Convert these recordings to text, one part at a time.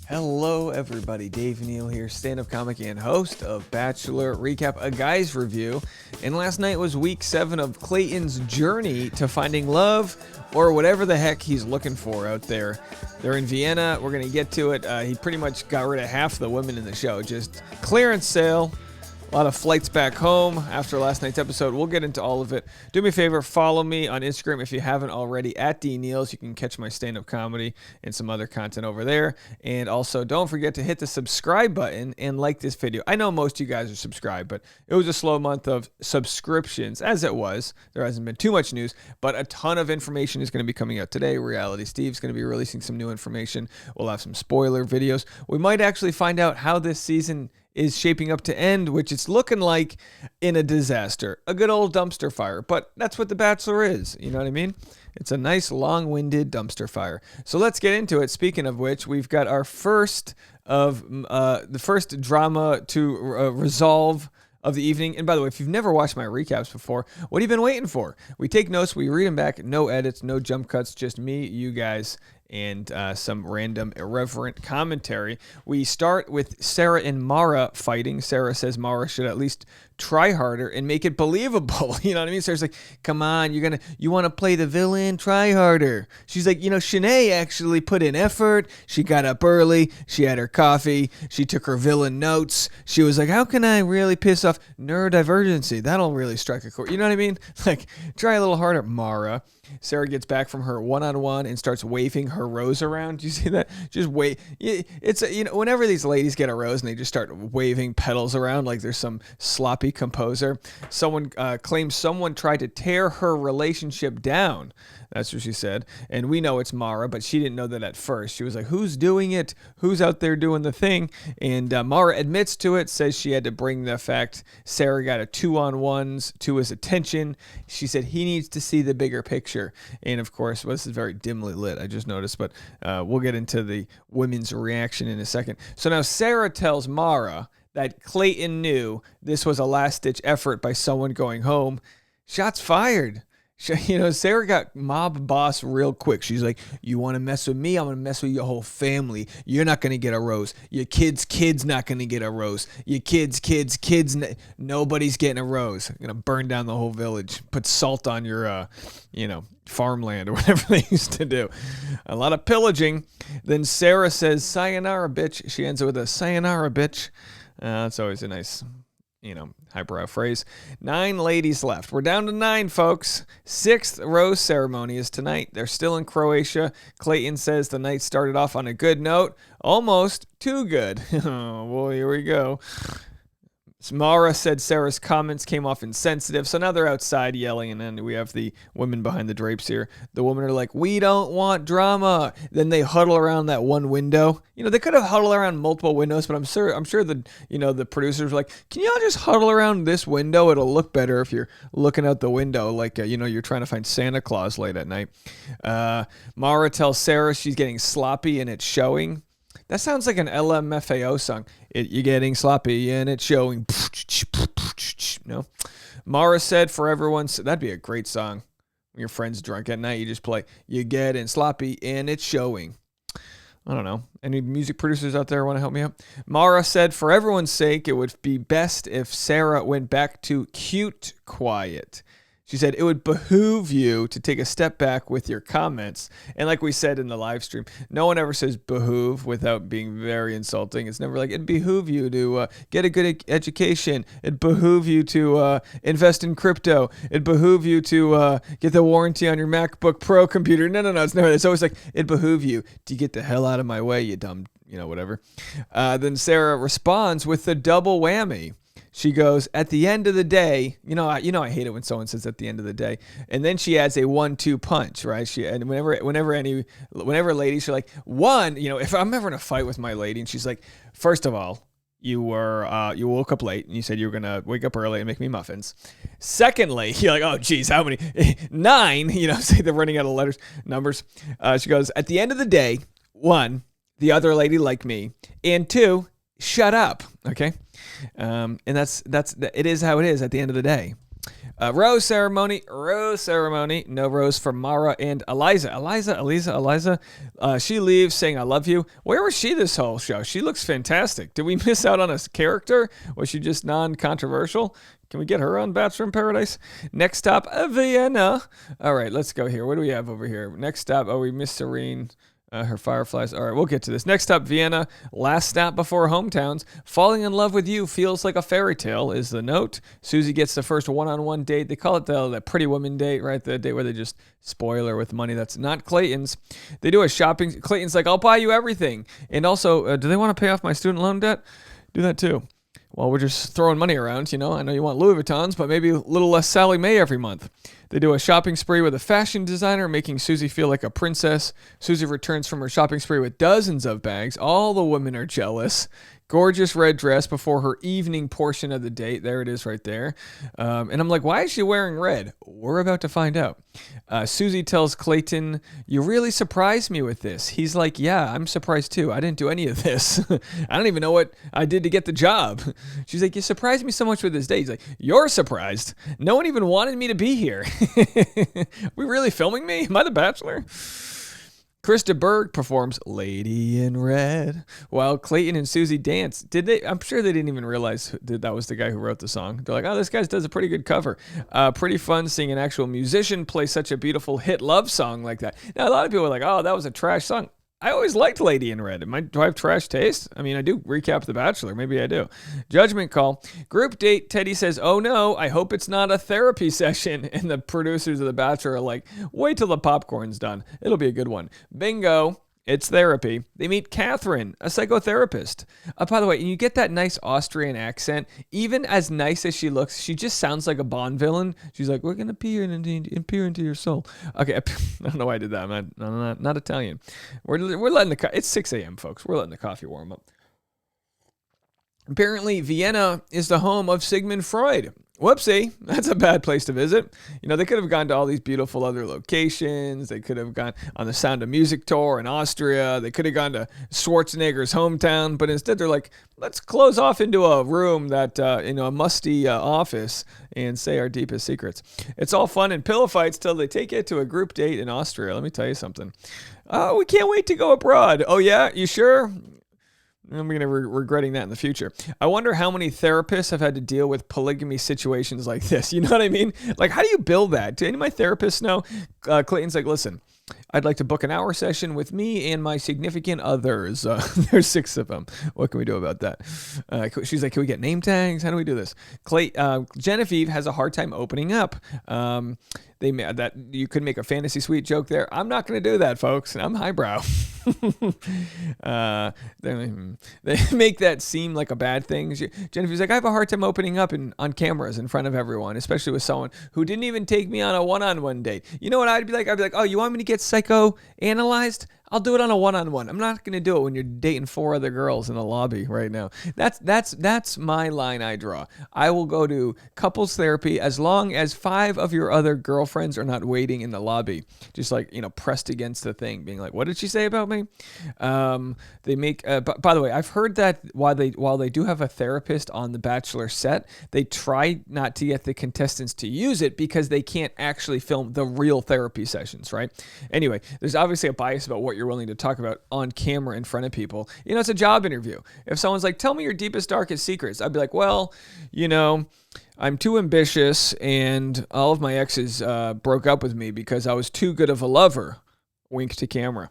Hello, everybody. Dave Neal here, stand-up comic and host of Bachelor Recap, a guy's review. And last night was week 7 of Clayton's journey to finding love, or whatever the heck he's looking for out there. They're in Vienna. We're going to get to it. He pretty much got rid of half the women in the show. Just clearance sale. A lot of flights back home after last night's episode. We'll get into all of it. Do me a favor, follow me on Instagram if you haven't already, at DNeals. You can catch my stand-up comedy and some other content over there. And also, don't forget to hit the subscribe button and like this video. I know most of you guys are subscribed, but it was a slow month of subscriptions, as it was. There hasn't been too much news, but a ton of information is going to be coming out today. Reality Steve's going to be releasing some new information. We'll have some spoiler videos. We might actually find out how this season is shaping up to end, which it's looking like in a disaster, a good old dumpster fire. But that's what The Bachelor is. You know what I mean? It's a nice, long-winded dumpster fire. So let's get into it. Speaking of which, we've got our first of the first drama to resolve of the evening. And by the way, if you've never watched my recaps before, what have you been waiting for? We take notes, we read them back, no edits, no jump cuts, just me, you guys, and some random irreverent commentary. We start with Sarah and Mara fighting. Sarah says Mara should at least try harder and make it believable. You know what I mean? Sarah's like, come on, you want to play the villain? Try harder. She's like, Shanae actually put in effort. She got up early. She had her coffee. She took her villain notes. She was like, how can I really piss off neurodivergency? That'll really strike a chord. You know what I mean? Like, try a little harder, Mara. Sarah gets back from her one-on-one and starts waving her rose around. Do you see that? Just wave. It's whenever these ladies get a rose and they just start waving petals around like there's some sloppy composer. Someone claims someone tried to tear her relationship down. That's what she said. And we know it's Mara, but she didn't know that at first. She was like, who's doing it? Who's out there doing the thing? And Mara admits to it, says she had to bring the fact Sarah got a 2-on-1s to his attention. She said he needs to see the bigger picture. And of course, this is very dimly lit, I just noticed, but we'll get into the women's reaction in a second. So now Sarah tells Mara that Clayton knew this was a last-ditch effort by someone going home. Shots fired. Sarah got mob boss real quick. She's like, you want to mess with me? I'm going to mess with your whole family. You're not going to get a rose. Your kid's not going to get a rose. Your kids, nobody's getting a rose. I'm going to burn down the whole village. Put salt on your, farmland or whatever they used to do. A lot of pillaging. Then Sarah says, sayonara, bitch. She ends it with a sayonara, bitch. That's always a nice, highbrow phrase. 9 ladies left. We're down to 9, folks. 6th rose ceremony is tonight. They're still in Croatia. Clayton says the night started off on a good note. Almost too good. Oh, boy, here we go. Mara said Sarah's comments came off insensitive, so now they're outside yelling, and then we have the women behind the drapes here. The women are like, we don't want drama. Then they huddle around that one window. They could have huddled around multiple windows, but I'm sure the producers were like, can y'all just huddle around this window? It'll look better if you're looking out the window like, you're trying to find Santa Claus late at night. Mara tells Sarah she's getting sloppy and it's showing. That sounds like an LMFAO song. You're getting sloppy and it's showing. No. Mara said for everyone's... That'd be a great song. When your friend's drunk at night, you just play, you're getting sloppy and it's showing. I don't know. Any music producers out there want to help me out? Mara said for everyone's sake, it would be best if Sarah went back to cute quiet. She said, it would behoove you to take a step back with your comments. And like we said in the live stream, no one ever says behoove without being very insulting. It's never like, it'd behoove you to get a good education. It'd behoove you to invest in crypto. It'd behoove you to get the warranty on your MacBook Pro computer. No. It's never. It's always like, it'd behoove you to get the hell out of my way, you dumb, whatever. Then Sarah responds with the double whammy. She goes, at the end of the day, I hate it when someone says at the end of the day. And then she adds a 1-2 punch, right? And whenever ladies are like, if I'm ever in a fight with my lady and she's like, first of all, you woke up late and you said you were going to wake up early and make me muffins. Secondly, you're like, oh, geez, how many? 9, say they're running out of numbers. She goes, at the end of the day, 1, the other lady like me, and 2, shut up. Okay. And that's it is how it is at the end of the day. Rose ceremony. No rose for Mara and Eliza. Eliza. She leaves saying, I love you. Where was she this whole show? She looks fantastic. Did we miss out on a character? Was she just non-controversial? Can we get her on Bachelor in Paradise? Next stop, Vienna. All right, let's go here. What do we have over here? Next stop, we missed Serene. Her fireflies. All right, we'll get to this. Next up, Vienna. Last stop before hometowns. Falling in love with you feels like a fairy tale is the note. Susie gets the first one-on-one date. They call it the pretty woman date, right? The date where they just spoil her with money. That's not Clayton's. They do a shopping. Clayton's like, I'll buy you everything. And also, do they want to pay off my student loan debt? Do that too. Well, we're just throwing money around, you know. I know you want Louis Vuittons, but maybe a little less Sally Mae every month. They do a shopping spree with a fashion designer, making Susie feel like a princess. Susie returns from her shopping spree with dozens of bags. All the women are jealous. Gorgeous red dress before her evening portion of the date. There it is right there. And I'm like, why is she wearing red? We're about to find out. Susie tells Clayton, you really surprised me with this. He's like, yeah, I'm surprised too. I didn't do any of this. I don't even know what I did to get the job. She's like, you surprised me so much with this date. He's like, you're surprised. No one even wanted me to be here. Are we really filming me? Am I the Bachelor? Krista Berg performs Lady in Red while Clayton and Susie dance. Did they? I'm sure they didn't even realize that was the guy who wrote the song. They're like, oh, this guy does a pretty good cover. Pretty fun seeing an actual musician play such a beautiful hit love song like that. Now, a lot of people are like, oh, that was a trash song. I always liked Lady in Red. Do I have trash taste? I mean, I do recap The Bachelor. Maybe I do. Judgment call. Group date. Teddy says, oh no, I hope it's not a therapy session. And the producers of The Bachelor are like, wait till the popcorn's done. It'll be a good one. Bingo. It's therapy. They meet Catherine, a psychotherapist. By the way, you get that nice Austrian accent. Even as nice as she looks, she just sounds like a Bond villain. She's like, we're going to peer into your soul. Okay, I don't know why I did that. I'm not Italian. We're letting it's 6 a.m., folks. We're letting the coffee warm up. Apparently, Vienna is the home of Sigmund Freud. Whoopsie, that's a bad place to visit. You know, they could have gone to all these beautiful other locations. They could have gone on the Sound of Music tour in Austria. They could have gone to Schwarzenegger's hometown, but instead they're like, let's close off into a room that, a musty office and say our deepest secrets. It's all fun and pillow fights till they take it to a group date in Austria. Let me tell you something. Oh, we can't wait to go abroad. Oh, yeah? You sure? I'm going to be regretting that in the future. I wonder how many therapists have had to deal with polygamy situations like this. You know what I mean? Like, how do you build that? Do any of my therapists know? Clayton's like, listen, I'd like to book an hour session with me and my significant others. There's 6 of them. What can we do about that? She's like, can we get name tags? How do we do this? Genevieve has a hard time opening up. That you could make a fantasy suite joke there. I'm not going to do that, folks. I'm highbrow. They make that seem like a bad thing. Genevieve's like, I have a hard time opening up on cameras in front of everyone, especially with someone who didn't even take me on a one-on-one date. You know what I'd be like? I'd be like, oh, you want me to get psychoanalyzed? I'll do it on a one-on-one. I'm not going to do it when you're dating 4 other girls in a lobby right now. That's my line I draw. I will go to couples therapy as long as 5 of your other girlfriends are not waiting in the lobby, just like, pressed against the thing, being like, what did she say about me? They make, by the way, I've heard that while they do have a therapist on the Bachelor set, they try not to get the contestants to use it because they can't actually film the real therapy sessions, right? Anyway, there's obviously a bias about what you're willing to talk about on camera in front of people. It's a job interview. If someone's like, tell me your deepest, darkest secrets, I'd be like, well, I'm too ambitious and all of my exes broke up with me because I was too good of a lover. Wink to camera.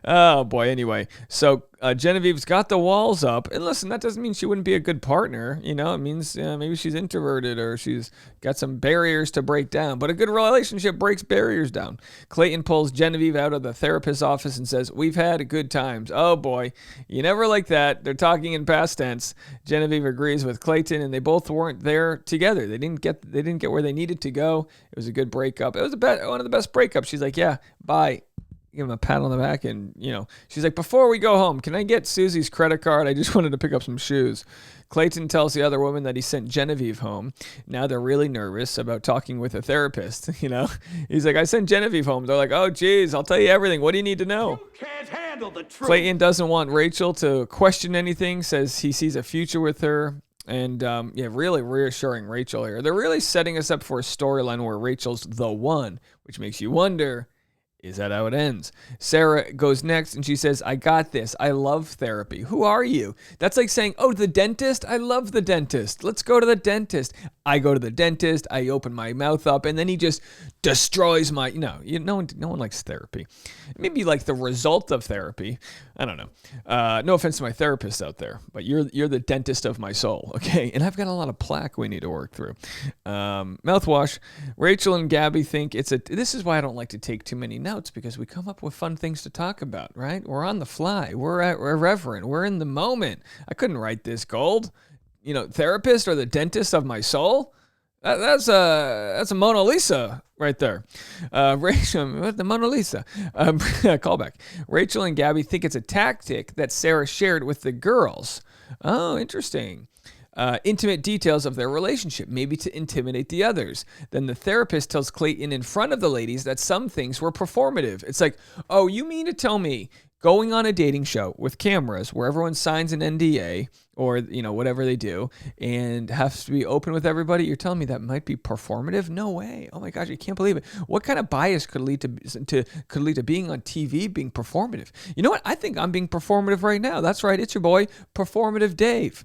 Oh, boy. Anyway, so Genevieve's got the walls up. And listen, that doesn't mean she wouldn't be a good partner. It means maybe she's introverted or she's got some barriers to break down. But a good relationship breaks barriers down. Clayton pulls Genevieve out of the therapist's office and says, we've had good times. Oh, boy. You never like that. They're talking in past tense. Genevieve agrees with Clayton, and they both weren't there together. They didn't get where they needed to go. It was a good breakup. It was one of the best breakups. She's like, yeah, bye. Give him a pat on the back, and she's like, before we go home, can I get Susie's credit card? I just wanted to pick up some shoes. Clayton tells the other woman that he sent Genevieve home. Now they're really nervous about talking with a therapist. He's like, I sent Genevieve home. They're like, oh geez, I'll tell you everything. What do you need to know? You can't handle the truth. Clayton doesn't want Rachel to question anything, says he sees a future with her. And yeah, really reassuring Rachel here. They're really setting us up for a storyline where Rachel's the one, which makes you wonder, is that how it ends? Sarah goes next and she says, I got this. I love therapy. Who are you? That's like saying, oh, the dentist? I love the dentist. Let's go to the dentist. I go to the dentist. I open my mouth up and then he just destroys my, no one likes therapy. Maybe like the result of therapy. I don't know. No offense to my therapists out there, but you're the dentist of my soul. Okay. And I've got a lot of plaque we need to work through. Mouthwash. Rachel and Gabby think this is why I don't like to take too many notes, because we come up with fun things to talk about, right? We're on the fly. We're irreverent. We're in the moment. I couldn't write this gold. Therapist or the dentist of my soul. That's a Mona Lisa right there. Rachel, the Mona Lisa. Callback. Rachel and Gabby think it's a tactic that Sarah shared with the girls. Oh, interesting. Intimate details of their relationship, maybe to intimidate the others. Then the therapist tells Clayton in front of the ladies that some things were performative. It's like, oh, you mean to tell me going on a dating show with cameras where everyone signs an NDA or, whatever they do and has to be open with everybody, you're telling me that might be performative? No way. Oh my gosh, I can't believe it. What kind of bias could lead to being on TV being performative? You know what? I think I'm being performative right now. That's right. It's your boy, Performative Dave.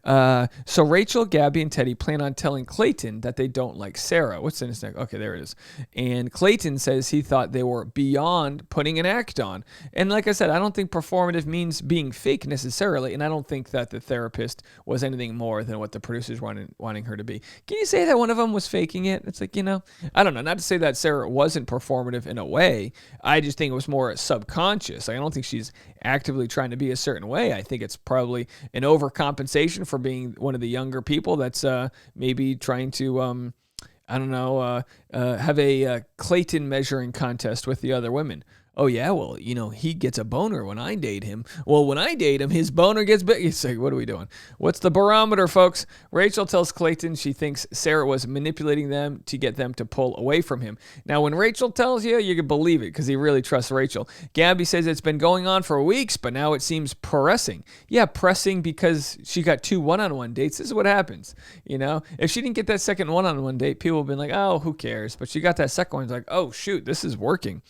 So Rachel, Gabby, and Teddy plan on telling Clayton that they don't like Sarah. What's in his neck? Okay, there it is. And Clayton says he thought they were beyond putting an act on. And like I said, I don't think performative means being fake necessarily, and I don't think that the therapist was anything more than what the producers wanting her to be. Can you say that one of them was faking it? It's like, I don't know. Not to say that Sarah wasn't performative in a way. I just think it was more subconscious. I don't think she's actively trying to be a certain way. I think it's probably an overcompensation for being one of the younger people that's maybe trying to, have a Clayton measuring contest with the other women. Oh, yeah, well, he gets a boner when I date him. Well, when I date him, his boner gets big. It's like, what are we doing? What's the barometer, folks? Rachel tells Clayton she thinks Sarah was manipulating them to get them to pull away from him. Now, when Rachel tells you, you can believe it because he really trusts Rachel. Gabby says it's been going on for weeks, but now it seems pressing. Yeah, pressing because she got 2 one-on-one dates. This is what happens. If she didn't get that second one-on-one date, people have been like, oh, who cares? But she got that second one. It's like, oh, shoot, this is working.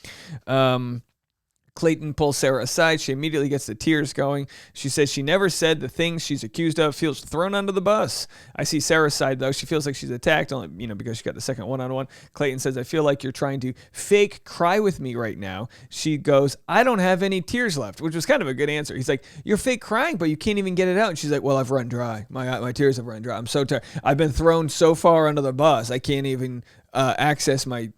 Clayton pulls Sarah aside. She immediately gets the tears going. She says she never said the things she's accused of, feels thrown under the bus. I see Sarah's side, though. She feels like she's attacked, only, because she got the second one-on-one. Clayton says, I feel like you're trying to fake cry with me right now. She goes, I don't have any tears left, which was kind of a good answer. He's like, you're fake crying, but you can't even get it out. And she's like, well, I've run dry. My tears have run dry. I'm so tired. I've been thrown so far under the bus. I can't even access my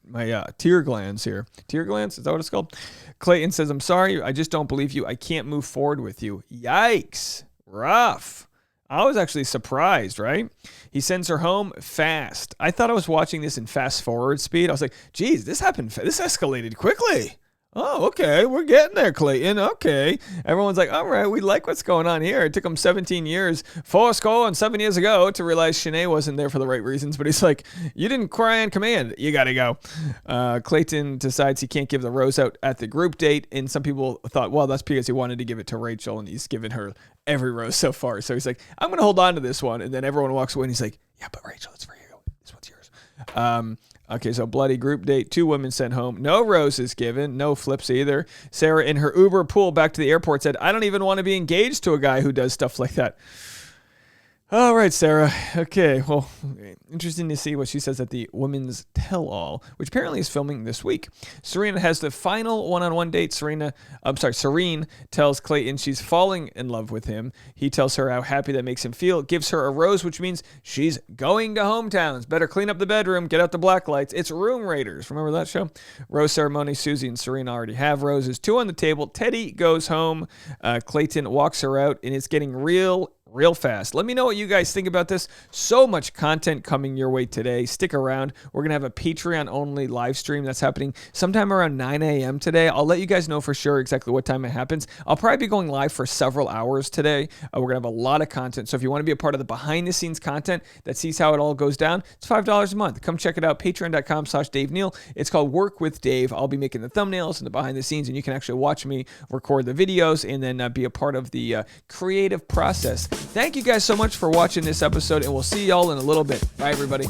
tear glands here. Tear glands? Is that what it's called? Clayton says, I'm sorry. I just don't believe you. I can't move forward with you. Yikes. Rough. I was actually surprised, right? He sends her home fast. I thought I was watching this in fast forward speed. I was like, geez, this happened. This escalated quickly. Oh, okay. We're getting there, Clayton. Okay. Everyone's like, all right, we like what's going on here. It took him 17 years, 7 years ago to realize Shanae wasn't there for the right reasons. But he's like, you didn't cry on command. You got to go. Clayton decides he can't give the rose out at the group date. And some people thought, well, that's because he wanted to give it to Rachel. And he's given her every rose so far. So he's like, I'm going to hold on to this one. And then everyone walks away and he's like, yeah, but Rachel, it's for you. This one's yours. Okay, so bloody group date, 2 women sent home. No roses given, no flips either. Sarah in her Uber pool back to the airport said, I don't even want to be engaged to a guy who does stuff like that. All right, Sarah. Okay, well, interesting to see what she says at the Women's Tell-All, which apparently is filming this week. Serena has the final one-on-one date. Serene tells Clayton she's falling in love with him. He tells her how happy that makes him feel, gives her a rose, which means she's going to hometowns. Better clean up the bedroom, get out the black lights. It's Room Raiders. Remember that show? Rose ceremony. Susie and Serena already have roses. 2 on the table. Teddy goes home. Clayton walks her out, and it's getting real fast. Let me know what you guys think about this. So much content coming your way today. Stick around. We're going to have a Patreon-only live stream that's happening sometime around 9 a.m. today. I'll let you guys know for sure exactly what time it happens. I'll probably be going live for several hours today. We're going to have a lot of content. So if you want to be a part of the behind-the-scenes content that sees how it all goes down, it's $5 a month. Come check it out. Patreon.com/Dave Neal. It's called Work with Dave. I'll be making the thumbnails and the behind-the-scenes, and you can actually watch me record the videos and then be a part of the creative process Thank you guys so much for watching this episode, and we'll see y'all in a little bit. Bye, everybody.